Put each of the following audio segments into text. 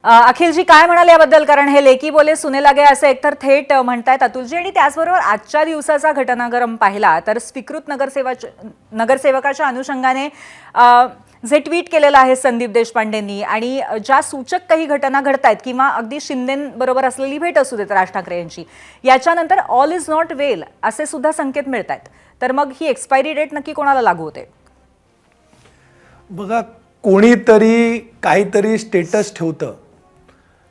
अखिलजी काय म्हणाले याबद्दल, कारण हे लेकी बोले सुने लागे असे एकतर थेट म्हणतायत अतुलजी, आणि त्याचबरोबर आजच्या दिवसाचा घटनाक्रम पाहिला तर स्वीकृत नगरसेवकाच्या अनुषंगाने जे ट्विट केलेलं आहे संदीप देशपांडेंनी, आणि ज्या सूचक काही घटना घडतायत किंवा अगदी शिंदेबरोबर असलेली भेट असू देत राज ठाकरे यांची, याच्यानंतर ऑल इज नॉट वेल असे सुद्धा संकेत मिळत आहेत. तर मग ही एक्सपायरी डेट नक्की कोणाला लागू होते? बघा, कोणीतरी काहीतरी स्टेटस ठेवतं,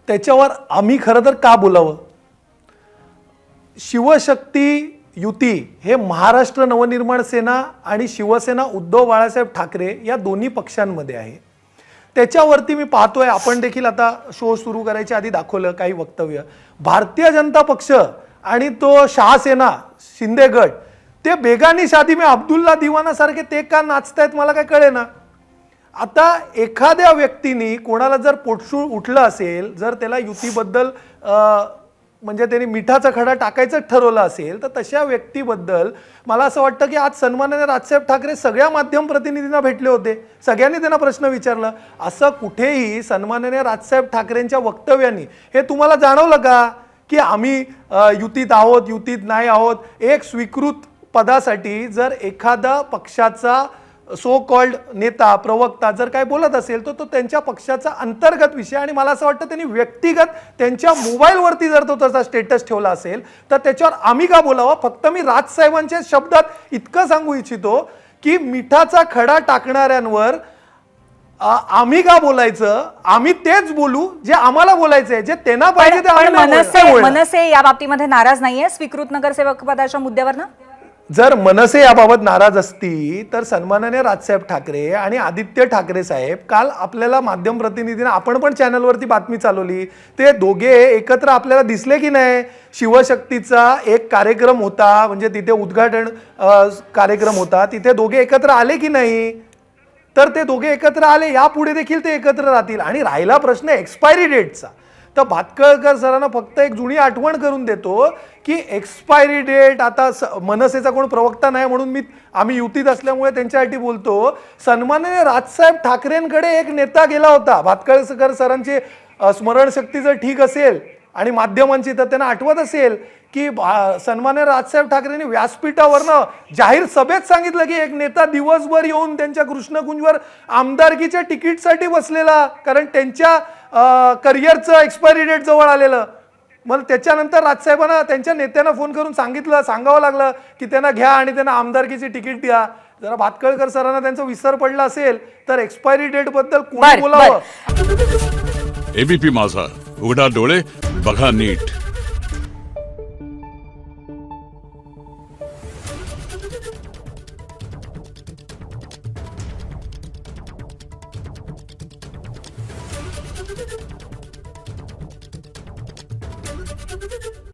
त्याच्यावर आम्ही खरं तर का बोलावं? शिवशक्ती युती हे महाराष्ट्र नवनिर्माण सेना आणि शिवसेना उद्धव बाळासाहेब ठाकरे या दोन्ही पक्षांमध्ये आहे. त्याच्यावरती मी पाहतोय, आपण देखील आता शो सुरू करायच्या आधी दाखवलं काही वक्तव्य. भारतीय जनता पक्ष आणि तो शहासेना शिंदे गट, ते बेगानी शादी में अब्दुल्ला दिवाना सारखे ते का नाचतायत मला काय कळेना. आता एखाद्या व्यक्तीने कोणाला जर पोटशूळ उठलं असेल, जर त्याला युतीबद्दल म्हणजे त्यांनी मिठाचा खडा टाकायचं ठरवलं असेल, तर तशा व्यक्तीबद्दल मला असं वाटतं की आज सन्माननीय राजसाहेब ठाकरे सगळ्या माध्यम प्रतिनिधींना भेटले होते, सगळ्यांनी त्यांना प्रश्न विचारला. असं कुठेही सन्माननीय राजसाहेब ठाकरेंच्या वक्तव्यांनी हे तुम्हाला जाणवलं का की आम्ही युतीत आहोत, युतीत नाही आहोत? एक स्वीकृत पदासाठी जर एखादा पक्षाचा सो कॉल्ड नेता प्रवक्ता जर काय बोलत असेल तर तो त्यांच्या पक्षाचा अंतर्गत विषय, आणि मला असं वाटतं त्यांनी व्यक्तिगत त्यांच्या मोबाईलवरती जर तो तसा स्टेटस ठेवला असेल तर त्याच्यावर आम्ही का बोलावं? फक्त मी राजसाहेबांच्या शब्दात इतकं सांगू इच्छितो की मिठाचा खडा टाकणाऱ्यांवर आम्ही का बोलायचं? आम्ही तेच बोलू जे आम्हाला बोलायचंय, जे त्यांना पाहिजे ते आम्ही. मनसे या बाबतीमध्ये नाराज नाहीये स्वीकृत नगरसेवक पदाच्या मुद्द्यावर ना? जर मनसे याबाबत नाराज असती तर सन्माननीय राजसाहेब ठाकरे आणि आदित्य ठाकरे साहेब, काल आपल्याला माध्यम प्रतिनिधींना आपण पण चॅनलवरती बातमी चालवली, ते दोघे एकत्र आपल्याला दिसले की नाही? शिवशक्तीचा एक कार्यक्रम होता, म्हणजे तिथे उद्घाटन कार्यक्रम होता, तिथे दोघे एकत्र आले की नाही? तर ते दोघे एकत्र आले, यापुढे देखील ते एकत्र राहतील. आणि राहिला प्रश्न एक्सपायरी डेटचा, तर भातखळकर सरांना फक्त एक जुनी आठवण करून देतो की एक्सपायरी डेट, आता मनसेचा कोण प्रवक्ता नाही म्हणून आम्ही युतीत असल्यामुळे त्यांच्यासाठी बोलतो. सन्माननीय राजसाहेब ठाकरेंकडे एक नेता गेला होता, भातखळकर सरांची स्मरणशक्ती जर ठीक असेल आणि माध्यमांची तर त्यांना आठवत असेल की सन्माननीय राजसाहेब ठाकरेंनी व्यासपीठावरनं जाहीर सभेत सांगितलं की एक नेता दिवसभर येऊन त्यांच्या कृष्णकुंजवर आमदारकीच्या तिकीटसाठी बसलेला, कारण त्यांच्या करिअरचं एक्सपायरी डेट जवळ आलेलं. मग त्याच्यानंतर राजसाहेबांना त्यांच्या नेत्यांना फोन करून सांगावं लागलं की त्यांना घ्या आणि त्यांना आमदारकीची तिकीट द्या. जरा भातखळकर सरांना त्यांचा विसर पडला असेल तर एक्सपायरी डेट बद्दल कोणी बोलावं? एबीपी माझा, उघडा डोळे बघा नीट. Thank you.